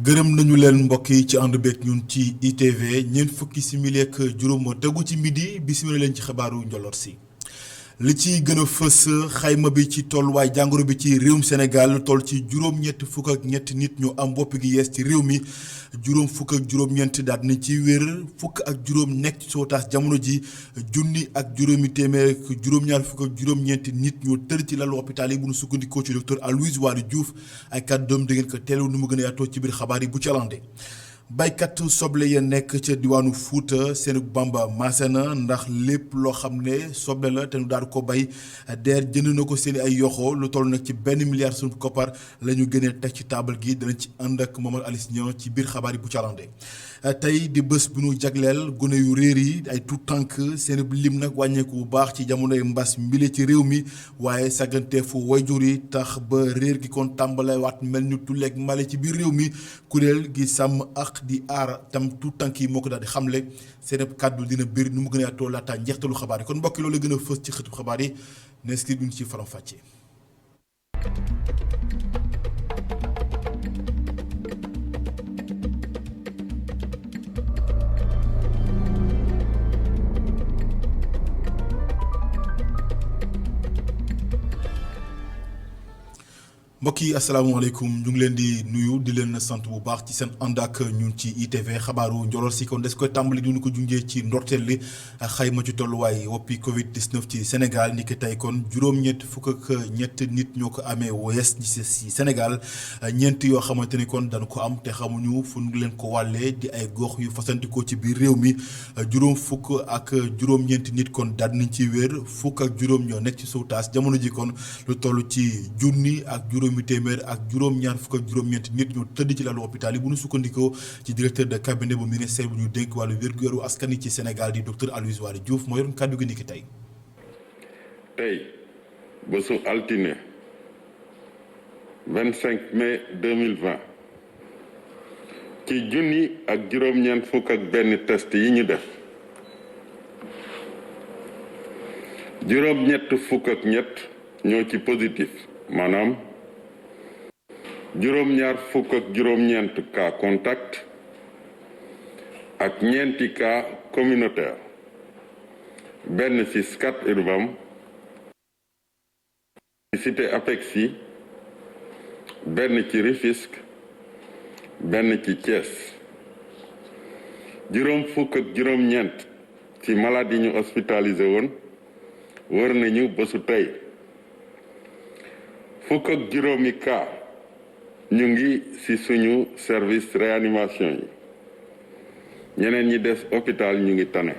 gërëm nañu leen mbokk yi ci ànd beeg ñun ci ITV ñeent fukki simili ak juróom tegu ci midi bisimilah leen ci xabaaru njolloor si. li ci gën a fës xayma bi ci tolluwaay jàngoro bi ci réewum Sénégal toll ci juróom-ñett fukk ak ñett nit ñu am bopp gi yees ci réew mi juróom fukk ak juróom-ñeent daal nañ ci wér fukk ak juróom nekk ci sootaas jamono ji junni ak juróomi téeméer ak juróom-ñaar fukk ak juróom-ñeent nit ñu tër ci lalu hôpital yi bu ñu sukkandikoo ci docteur Aloyse Waly Diouf ay kàddoom da ngeen ko teelu nu mu gën a yaatoo ci biir xabaar yi bu ci alande baykat soble ya nekk ca diwaanu Fuuta seen bamba maase na ndax lépp loo xam ne soble la te nu daal ko bay DER jënd na ko seen ay yoxo lu toll nag ci benn milliard suñu koppar la ñu gënee teg ci taabal gi danañ ci ànd ak Momar Alice Niang ci biir xabaar yi bu calande tey di bés bu ñu jagleel gune yu réer yi ay tout tànk seen lim nag wàññeeku bu baax ci jamonoy mbas mbile ci réew mi waaye sàgganteefu wayjur yi tax ba réer gi kon tàmbale waat mel ñu tulleeg male ci biir réew mi kuréel gi sàmm ak di aar tam tout tànk yi moo ko daal di xamle seen kàddu dina bëri nu mu gën a yaatoo laata njeextalu xabaar yi kon mbokki loolu gën a fës ci xëtu xabaar yi ne skir bi ñu ci faram fàccee. mbokk yi asalaamaaleykum ñu ngi leen di nuyu di leen sant bu baax ci seen ànd ak ñun ci ITV xabaaru njoloor si kon des koy tàmbali di ñu ko junjee ci ndorteel li xayma ci tolluwaay woppi Covid 19 ci Sénégal ni ki tey kon juróom-ñett fukk ak ñett nit ñoo ko amee woyes ci Sénégal ñeent yoo xamante ni kon dañu ko am te xamuñu fu ñu leen ko wàllee di ay gox yu fasantikoo ci biir réew mi juróom fukk ak juróom-ñeenti nit kon daal nañ ci wér fukk ak juróom ñoo nekk ci suutaas jamono ji kon lu toll ci junni ak juróomi téeméer ak juróom-ñaar fukk ak juróom-ñeenti nit ñu tëdd ci lalu hôpital yi bu ñu sukkandikoo ci directeur de cabinet bu ministère bu ñu dénk wàllu wér-gu-yaru askan yi ci Sénégal di docteur Aloyse Waly Diouf moo yoroon kàddu gi ni ki tey. tey bésu altine 25 mai 2020 ci junni ak juróom-ñeent fukk ak benn test yi ñu def juróom-ñett fukk ak ñett ñoo ci positif maanaam juróom-ñaar fukk ak juróom-ñeent cas contact ak ñeenti cas communautaire benn ci Scat Urbam ci cité Apexi benn ci Rufisque benn ci Thiès juróom fukk ak juróom-ñeent ci malade yi ñu hospitalisé woon wër nañu bésu tey fukk ak juróomi cas ñu ngi ci suñu service réanimation yi ñeneen ñi des hôpital ñu ngi tane.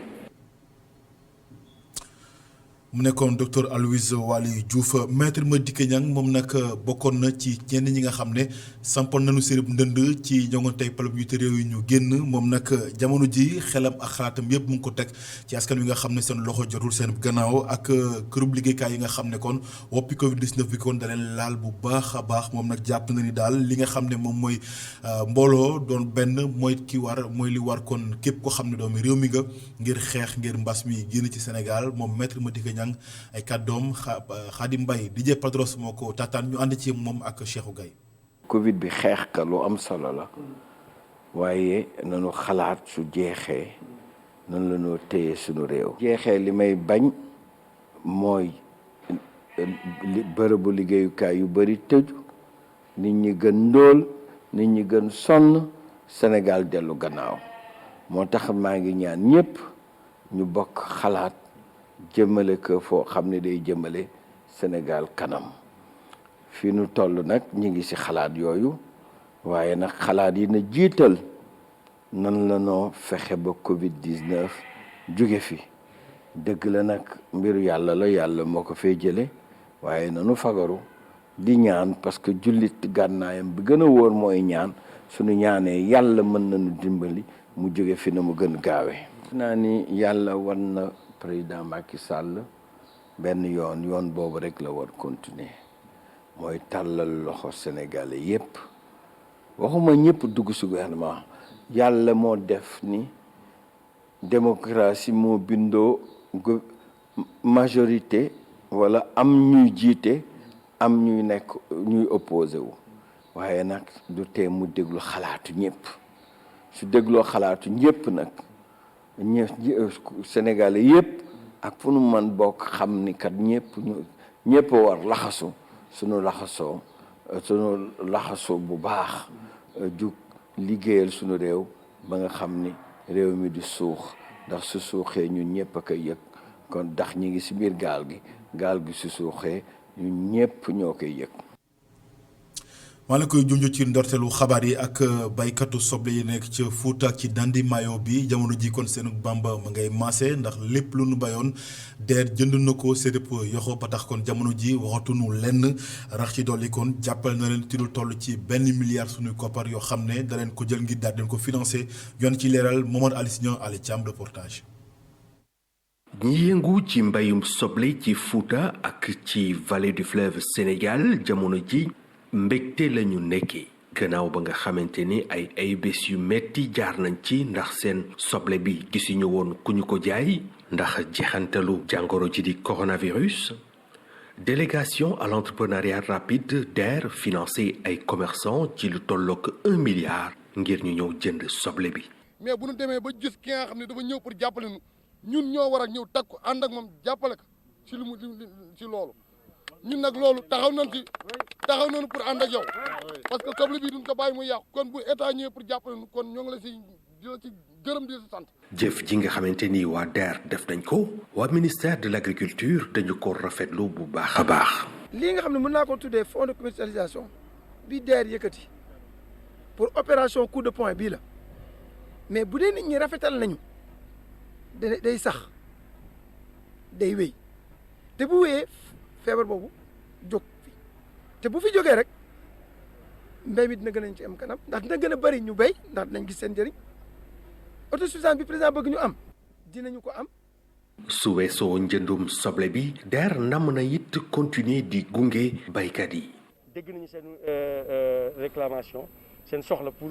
mu nekkoon docteur Aloyse Waly Diouf maître Madické Niang moom nag bokkoon na ci ñenn ñi nga xam ne sampoon nañu sërëb ndënd ci jongantey palum yu te réew yi ñu génn moom nag jamono ji xelam ak xalaatam yëpp mu ngi ko teg ci askan wi nga xam ne seen loxo jotul seen gannaaw ak kërub liggéeykaay yi nga xam ne kon woppi Covid 19 bi kon da leen laal bu baax a baax moom nag jàpp na ni daal li nga xam ne moom mooy mbooloo doon benn mooy li war kon képp ko xam ne doomi réew mi nga ngir xeex ngir mbas mi génn ci Sénégal moom maître Madické Niang ay kàddoom Khadim Mbaye DJ Padros moo ko taataan ñu ànd ci moom ak Cheikhou Gaye. Covid bi xeex ka lu am solo la waaye nanu xalaat su jeexee nan la noo téye suñu réew. jeexee li may bañ mooy bërëbu liggéeyukaay yu bari tëju nit ñi gën ndóol nit ñi gën sonn Sénégal dellu gannaaw moo tax maa ngi ñaan ñépp ñu bokk xalaat jëmale ko foo xam ne day jëmale Sénégal kanam fi nu toll nag ñu ngi ci xalaat yooyu waaye nag xalaat yi na jiital nan la noo fexe ba Covid 19 jóge fi dëgg la nag mbiru yàlla la yàlla moo ko fee jële waaye nanu fagaru di ñaan parce que jullit gànnaayam bi gën a wóor mooy ñaan suñu ñaanee yàlla mën nañu dimbali mu jóge fi na mu gën gaawee. naa ni yàlla wan na président Macky Sall benn yoon boobu rek la war continuer mooy tàllal loxo Sénégalais yépp waxuma ñëpp dugg ci gouvernement yàlla moo def ni démocratie moo bindoo majorité walla am ñuy jiite am ñuy opposé wu waaye nag du tee mu déglu xalaatu ñëpp su dégloo xalaatu ñëpp nag Sénégalais yëpp ak fu nu man bokk xam ni kat ñëpp war laxasu sunu laxasoo bu baax jug liggéeyal sunu réew ba nga xam ni réew mi di suux ndax su suuxee ñun ñëpp a koy yëg kon ndax ñi ngi si biir gaal gi su suuxee ñun ñëpp ñoo koy yëg. maa la koy junj ci ndorteelu xabaar yi ak baykatu soble yi nekk ca Fuuta ci Dandi Mayo bi jamono ji kon seen Bamba ma ngay maase ndax lépp lu nu bayoon DER jënd na ko séddëpp yoxo ba tax kon jamono ji waxatuñu lenn rax ci dolli kon jàppal na leen ci lu toll ci 1 milliard suñuy koppar yoo xam ne da leen ko jël ngir daal leen ko financé yoon ci leeral Mamadou Aliou Signon Ali Thiam reportage. ñi yëngu ci mbayum soble ci Fuuta ak ci vallée du fleuve Sénégal jamono ji mbégte lañu nekkee gannaaw ba nga xamante ni ay bés yu metti jaar nañ ci ndax seen soble bi gisuñu woon ku ñu ko jaay ndax jeexantalu jàngoro ji di coronavirus. Délégation à l'entrepreneuriat rapide DER financé ay commerçants ci lu tollook 1 milliard ngir ñu ñëw jënd soble bi. mais bu ñu demee ba gis ki nga xam ne dafa ñëw pour jàppale nu ñun ñoo war a ñëw takku ànd ak moom jàppale ko ci ci loolu. ñun nag loolu taxaw nañu pour ànd ak yow parce que soble bi duñ ko bàyyi muy yàqu kon bu état ñëwee pour jàppale nu kon ñoo ngi la ci gërëm di sant. jëf ji nga xamante ni waa DER def nañ ko waa ministère de l'agriculture dañu ko rafetlu bu baax a baax. lii nga xam ne mën naa ko tuddee fonds de commercialisation bi DER yëkkati pour opération coup de poing bii la mais bu dee nit ñi rafetal nañu day sax day wéy te bu wéyee feebar boobu jóg fi te bu fi jógee rek mbéy mi dina gën a ci am kanam ndax dina gën a bëri ñu béy ndax dinañ gis seen njëriñ autosuffisance bi président bëgg ñu am dinañu ko am. su weesoo njëndum soble bi DER nam na it continuer di gunge baykat yi. dégg nañu seen réclamation seen soxla pour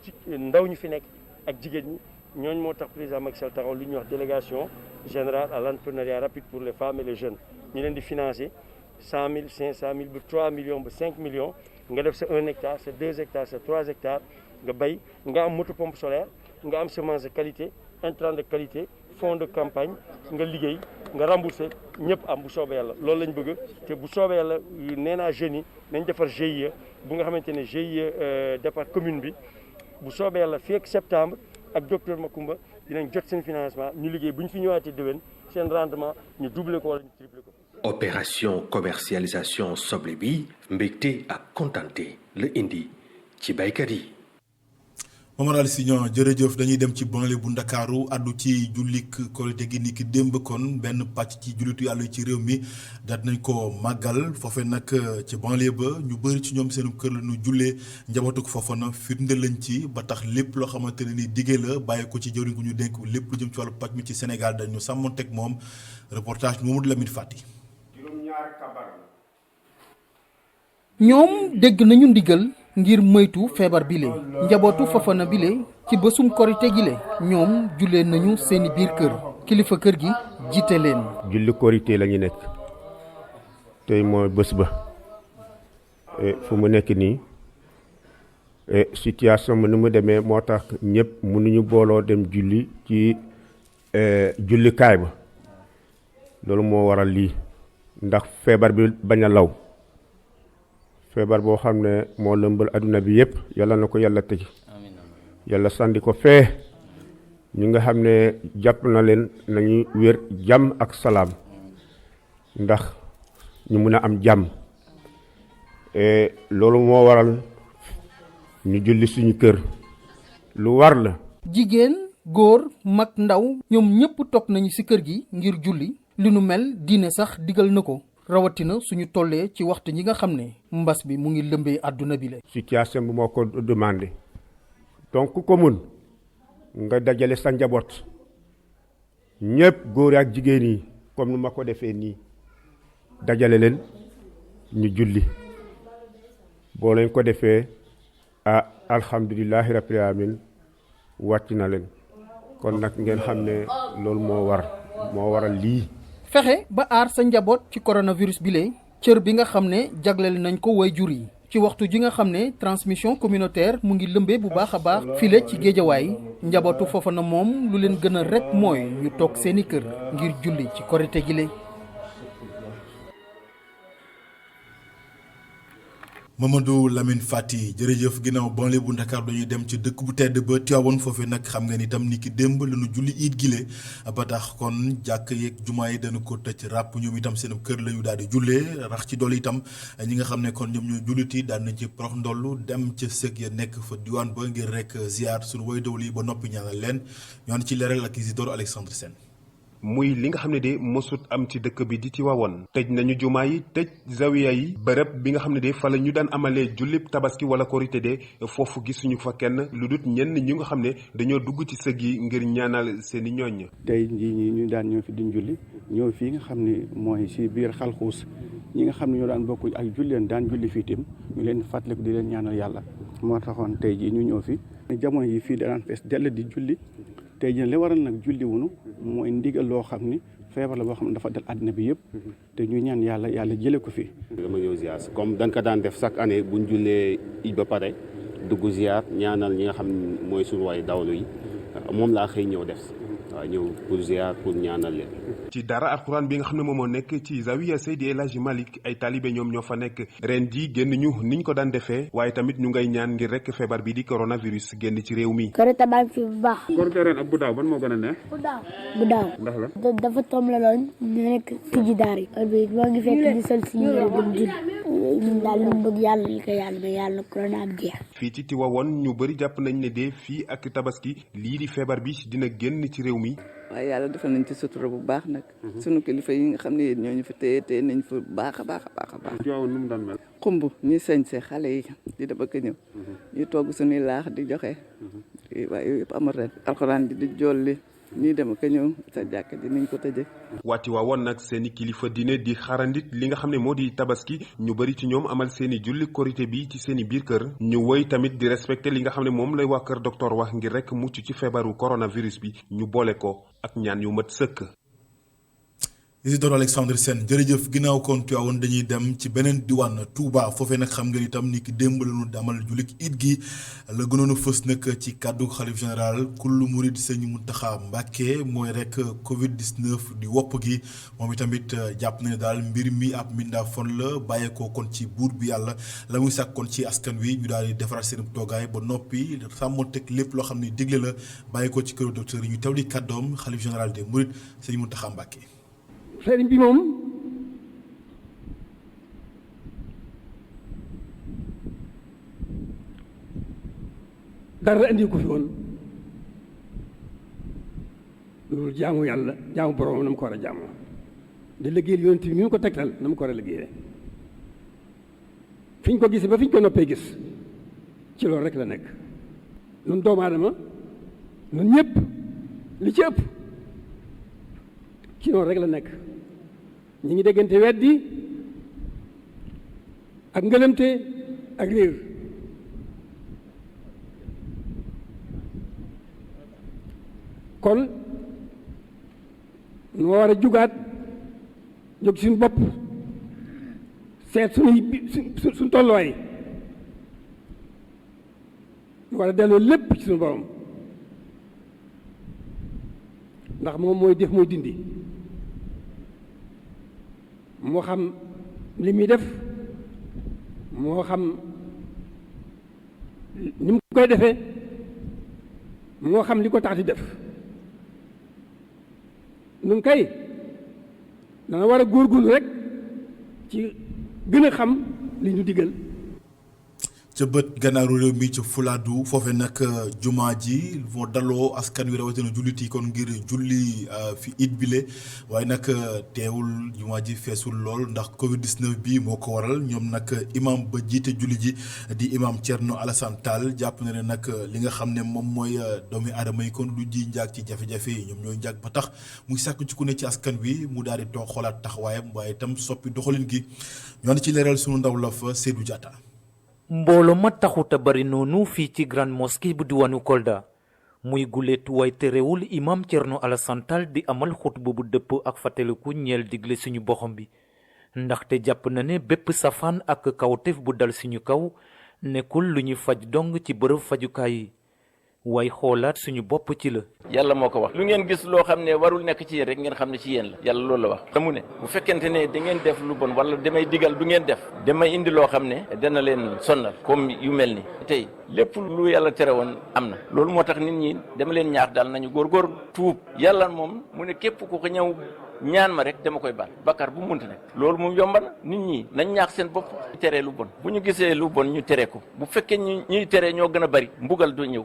ci ndaw ñu fi nekk ak jigéen ñi ñooñu moo tax président Macky Sall taxaw lu ñuy wax délégation générale à l'entrepreneuriat rapide pour les femmes et les jeunes ñu leen di financer 100 000 500 000 ba 3 millions ba 5 millions nga def sa 1 hectare sa 2 hectares sa 3 hectares nga bay nga am moto pompe solaire nga am semence de qualité intrant de qualité fonds de campagne nga liggéey nga remboursé ñëpp am bu soobee yàlla loolu lañ bëgg te bu soobee yàlla nee naa jeunes yi nañ defar GIE bu nga xamante ne GIE départ commune bi bu soobee yàlla fii ak septembre ak docteur Macoumba dinañ jot seen financement ñu liggéey bu ñu fi ñëwaatee déwén seen rendement ñu doubler ko wala ñu tripler ko. opération commercialisation soble bi mbégte ak kontante la indi ci baykat yi. Mamadou Aliou Signon jërëjëf dañuy dem ci banlieue bu Ndakaaru addu ci jullik Korité gi ni ki démb kon benn pàcc ci jullitu yàlla yi ci réew mi daat nañ ko màggal foofe nag ci banlieue ba ñu bëri ci ñoom seen kër la ñu jullee njabootu ko foofa na firnde lañ ci ba tax lépp loo xamante ne ni diggee la bàyyi ko ci jëwriñ gu ñu dénk lépp lu jëm ci wàllu pàcc mi ci Sénégal dañu sàmmonteeg moom reportage Mamadou Lamine Fati. ñoom dégg nañu ndigal ngir moytu feebar bile njabootu Fofana bile ci bésum korite gile ñoom jullee nañu seeni biir kër kilifa kër gi jiite leen. julli korite la ñu nekk tey mooy bés ba fu mu nekk nii situation bi ni mu demee moo tax ñëpp mënuñu booloo dem julli ci jullikaay ba loolu moo waral lii ndax feebar bi bañ a law. feebar boo xam ne moo lëmbal adduna bi yëpp yàlla na ko yàlla tëj yàlla sànni ko fee ñu nga xam ne jàpp na leen nañu wér jàmm ak salaam ndax ñu mun a am jàmm loolu moo waral ñu julli suñu kër lu war la. jigéen góor mag ndaw ñoom ñëpp toog nañu ci kër gi ngir julli li nu mel diine sax digal na ko. rawatina suñu tollee ci waxtu ñi nga xam ne mbas bi mu ngi lëmbee àdduna bi la. situation bi moo ko demandé donc ku ko mun nga dajale sa njaboot ñëpp góor ak jigéen yi comme nu ma ko defee nii dajale leen ñu julli boo leen ko defee alhamdulilahi rabbil alamin wàcc na leen kon nag ngeen xam ne loolu moo waral lii. fexe ba aar sa njaboot ci coronavirus bi lee cër bi nga xam ne jagleel nañ ko waajur yi ci waxtu ji nga xam ne transmission communautaire mu ngi lëmbee bu baax a baax file ci géejawaay njabootu Fofana moom lu leen gën a rek mooy ñu toog seeni kër ngir julli ci korite gi le Mamadou Lamine Fati jërëjëf ginnaaw banlieue bu Ndakaar dañuy dem ci dëkk bu tedd ba Tivaouane foofee nag xam nga ni itam ni ki démb lañu julli iid gile ba tax kon jàkk yeeg jumaa yi dañu ko tëj ràpp ñoom itam seen kër la ñu daal di jullee rax ci dolli itam ñi nga xam ne kon ñoom ñooy julliti daan nañ ci prox ndollu dem ca sëg ya nekk fa diwaan ba ngir rek ziar suñu way dawli ba noppi ñaanal leen ñoo ci leeral ak Isidore Alexandre Sène. muy li nga xam ne de mosut am ci dëkk bi di Tivaouane tëj nañu jumaa yi tëj zawiya yi bërëb bi nga xam ne de fa la ñu daan amalee jullib tabaski wala korité de foofu gisuñu fa kenn lu dut ñenn ñi nga xam ne dañoo dugg ci sëg yi ngir ñaanal seeni ñooñ. tey jii ñi ñu daan ñoo fi duñ julli ñoo fii nga xam ne mooy si biir xalxuus ñi nga xam ne ñoo daan bokk ak julleen daan julli fii tim ñu leen fàttaliku di leen ñaanal yàlla moo taxoon tey jii ñu ñëw fi jamono yi fii daan fees dell di julli tey jii li waral nag julli wunu mooy ndigal loo xam ni feebar la boo xam ne dafa dal àddina bi yëpp te ñu ñaan yàlla jële ko fi. dama ñëw ziar comme dañ ko daan def chaque année buñ jullee ij ba pare dugg ziar ñaanal ñi nga xam ne mooy suñu waay dawlu yi moom laa xëy ñëw def waaw ñëw pour ziar pour ñaanal leen. ci dara alxuraan bi nga xam ne moom moo nekk ci zawiya Seydi El Hadji Malick ay taalibe ñoom ñoo fa nekk ren ji génn ñu niñ ko daan defee waaye tamit ñu ngay ñaan ngir rek feebar bi di coronavirus génn ci réew mi. korite baa ngi fi bu baax. korite ren ak bu daaw ban moo gën a neex. bu daaw. ndax la. dafa toom la loon ñu nekk tijji daar yi. bi moo ngi fekk di sol si yére dem jul ñun daal ñu bëgg yàlla li ko yàlla mais yàlla corona bi jeex. fii ci Tivaouane ñu bëri jàpp nañ ne de fii ak tabaski lii di feebar bi dina génn ci réew mi. waaye yàlla defal nañ ci sutura bu baax nag. sunu kilifa yi nga xam ne ñoo ñu fi téye nañ fa baax a baax a baax a baax. Tivaouane nu mu daan mel. xumb ñuy sañse xale yi di da bëgg ñëw. ñu togg suñuy laax di joxe. waaye yooyu yëpp amul ren. alxuraan ji di jolli ñuy dem ak ñëw sa jàkk ji niñ ko tëjee. waa Tivaouane nag seeni kilifa dine di xarandit li nga xam ne moo di tabaski ñu bëri ci ñoom amal seeni julli korité bi ci seeni biir kër ñu woy tamit di respecté li nga xam ne moom lay waa kër docteur wax ngir rek mucc ci feebaru coronavirus bi ñu boole ko ak ñaan yu mat sëkk. Isidore Alexandre Sène jërëjëf ginnaaw kon Tivaouane dañuy dem ci beneen diwaan Touba foofee nag xam nga ni tam ni ki démb la ñu amal jullit it gi la gënoon a fës nag ci kàddu xalif général kullu murid sëñ Mountakha Mbacké mooy rek Covid 19 di wopp gi moom itamit jàpp na ne daal mbir mi ab mbindaafon la bàyyeekoo kon ci buur bi yàlla la muy sàkk kon ci askan wi ñu daal di defaraat seen toogaay ba noppi sàmmonteeg lépp loo xam ne digle la bàyyeekoo ci këru docteur yi ñu teew di kàddoom xalif général des mourides sëñ Mountakha Mbacké. sëriñ bi moom dara indi ko fi woon loolu jaamu yàlla jaamu borom na mu ko war a jaamoo di liggéeyal yonent bi mi ko tegtal na mu ko war a liggéeyee fi ñu ko gisee ba fi ñu ko noppee gis ci loolu rek la nekk ñun doomu aadama ñun ñëpp li ci ëpp ci loolu rek la nekk ñi ngi déggante weddi ak ngëlëmte ak réer kon nu war a jugaat jóg suñu bopp seet suñu tolluwaay nu war a delloo lépp ci suñu borom ndax moom mooy def mooy dindi moo xam li muy def moo xam ni mu koy defee moo xam li ko tax di def nun kay dana war a góorgóorlu rek ci gën a xam li ñu digal. ca bët gànnaaru réew mi ca Fulaadu foofe nag jumaa ji moo daloo askan wi rawatina jullit yi kon ngir julli fi it bile waaye nag teewul jumaa ji feesul lool ndax Covid 19 bi moo ko waral ñoom nag imam ba jiite julli ji di imam Thierno Alassane Tall jàpp na ne nag li nga xam ne moom mooy doomi aadama yi kon lu ji njaag ci jafe-jafe yi ñoom ñooy njaag ba tax muy sàkk ci ku ne ci askan wi mu daal di toog xoolaat taxawaayam waaye itam soppi doxalin gi ñoo ci leeral sunu ndaw la fa Seydou Diatta. mbooloo ma taxuta bari noonu fii ci grande mosquée bu diwaanu Kolda muy guleet way terewul imam Thierno Alassane Tall di amal xutba bu dëpp ak fàttaliku ñeel digle suñu boxam bi ndaxte jàpp na ne bépp safaan ak kawteef bu dal suñu kaw nekkul lu ñuy faj dong ci bërëb fajukaay yi waaye xoolaat suñu bopp ci la. yàlla moo ko wax lu ngeen gis loo xam ne warul nekk ci yéen rek ngeen xam ne ci yéen la yàlla loolu la wax te mu ne bu fekkente ne da ngeen def lu bon wala damay digal du ngeen def damay indi loo xam ne dana leen sonnal comme yu mel ni tey lépp lu yàlla tere woon am na loolu moo tax nit ñi dama leen ñaax daal nañu góorgóor tuub yàlla moom mu ne képp ku ko ñëw ñaan ma rek dama koy baal bakkaar bu munti nekk loolu moom yomba na nit ñi nañ ñaax seen bopp tere lu bon bu ñu gisee lu bon ñu tere ko bu fekkee ñuy tere ñoo gën a bari mbugal du ñëw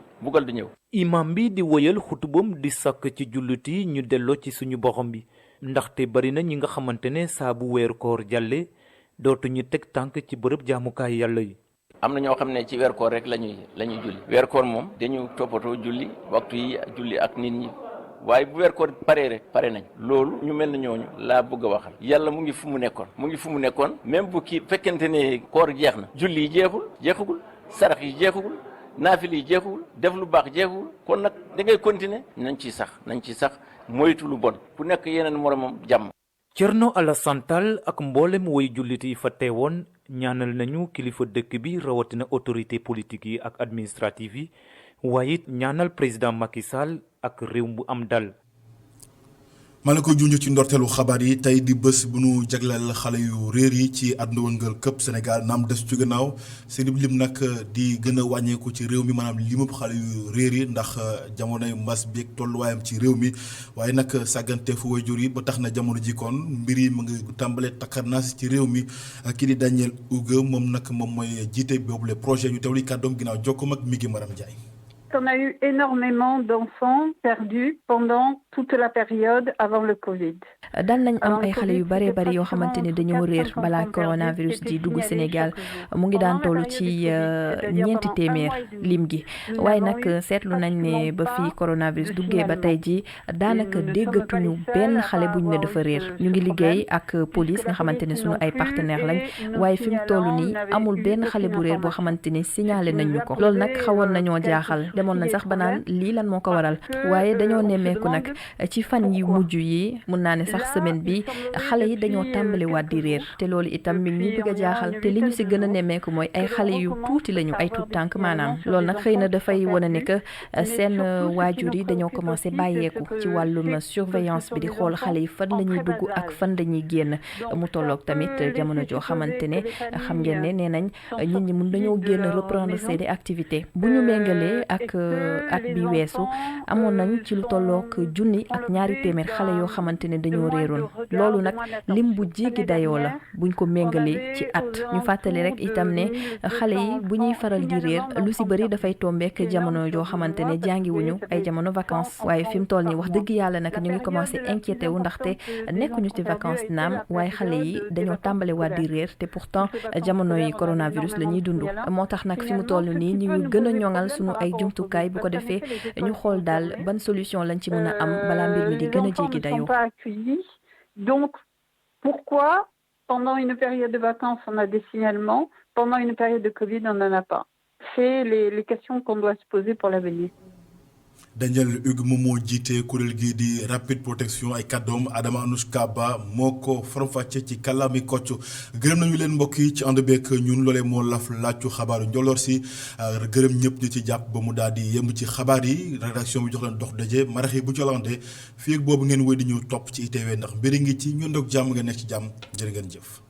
imam bi di woyal xutubam di sàkk ci jullit yi ñu delloo ci suñu borom bi ndaxte bari na ñi nga xamante ne saa bu weeru koor jàlle dootuñu teg tànk ci bërëb jaamukaay yàlla yi. am na ñoo xam ne ci weeru koor rek la ñuy julli weeru koor moom dañu toppatoo julli waxtu yi julli ak nit ñi waaye bu weer koor paree rek pare nañ loolu ñu mel na ñooñu laa bëgg a waxal yàlla mu ngi fu mu nekkoon même bu kii fekkente ne koor jeex na julli yi jeexagul sarax yi jeexagul naafil yi jeexagul def lu baax jeexagul kon nag da ngay continuer nañ ci sax moytu lu bon ku nekk yeneen moromam jàmm. Thierno Alassane Tall ak mboolem woy jullit yi fa teewoon ñaanal nañu kilifa dëkk bi rawatina autorité politique yi ak administrative yi waaye it ñaanal président Macky Sall ak réew bu am dal. maa la ko junj ci ndorteelu xabaar yi tey di bés bu nu jagleel xale yu réer yi ci àdduna wëngal këpp Sénégal naam des ci gannaaw seen lim nag di gën a wàññeeku ci réew mi maanaam limub xale yu réer yi ndax jamonoy mbas bi ak tolluwaayam ci réew mi waaye nag sàgganteefu waajur yi ba tax na jamono ji kon mbir yi mu ngi tàmbalee takkarnaas ci réew mi kii di Daniel Ouga moom nag moom mooy jiite boobule projet ñu teewli kàddoom ginnaaw jokkoom ak Migi Maram Ndiaye. On a eu énormément d'enfants perdus pendant toute la période avant le Covid. daan nañ am ay xale yu bare bari yoo xamante ne dañoo réer balaa coronavirus di dugg Sénégal mu ngi daan toll ci 400 lim gi waaye nag seetlu nañ ne ba fii coronavirus duggee ba tey ji daanaka déggatuñu benn xale buñ ne dafa réer ñu ngi liggéey ak police nga xamante ne suñu ay partenaires lañ waaye fi mu toll nii amul benn xale bu réer boo xamante ne signalé nañ ñu ko loolu nag xawoon nañoo jaaxal. demoon na sax ba naan lii lan moo ko waral waaye dañoo nemmeeku nag ci fan yi mujj yi mun naa ne sax semaine bi xale yi dañoo tàmbaliwaat di réer te loolu itam mi ngi bëgg a jaaxal te li ñu si gën a nemmeeku mooy ay xale yu tuuti lañu ay tuut tànk maanaam loolu nag xëy na dafay wane ne que seen waajur yi dañoo commencé bàyyeeku ci wàllum surveillance bi di xool xale yi fan la ñuy dugg ak fan dañuy génn mu tolloog tamit jamono joo xamante ne xam ngeen ne nee nañ nit ñi mun dañoo génn reprendre seeni activité bu ñu méngalee ak at bi weesu amoon nañ ci lu tollook 1,000 ak 200 xale yoo xamante ne dañoo réeroon loolu nag lim bu jéggi dayoo la buñ ko méngalee ci at ñu fàttali rek itam ne xale yi bu ñuy faral di réer lu si bëri dafay tombeek jamono yoo xamante ne jàngiwuñu ay jamono vacances waaye fi mu toll nii wax dëgg yàlla nag ñu ngi commencé inquiété wu ndaxte nekkuñu ci vacances naam waaye xale yi dañoo tàmbale waat di réer te pourtant jamono yi coronavirus la ñuy dund moo tax nag fi mu toll nii ñu ngi gën a ñoŋal suñu ay jumtukaay bu ko defee ñu xool daal ban solution lañ ci mën a am balaa mbir mi di gën a jéggi dayoo. Donc pourquoi pendant une période de vacances on a des signalements, pendant une période de Covid on n'en a pas? C'est les questions qu'on doit se poser pour l'avenir. Daniel Ouga moom moo jiite kuréel gi di Rapid Protection ay kàddoom Adama Anouchka Ba moo ko faram-fàcce ci kàllaami kocc gërëm nañu leen mbokk yi ci ànd beeg ñun loolee moo laf laajtu xabaaru njoloor si gërëm ñëpp ñu ci jàpp ba mu daal di yemb ci xabaar yi rédaction bi jox leen dox daje marax yi bu ci lante fii ak boobu ngeen wéy di ñu topp ci ITV ndax mbiri ngi ci ñun doog jàmm nga nekk ci jàmm jërë ngeen jëf.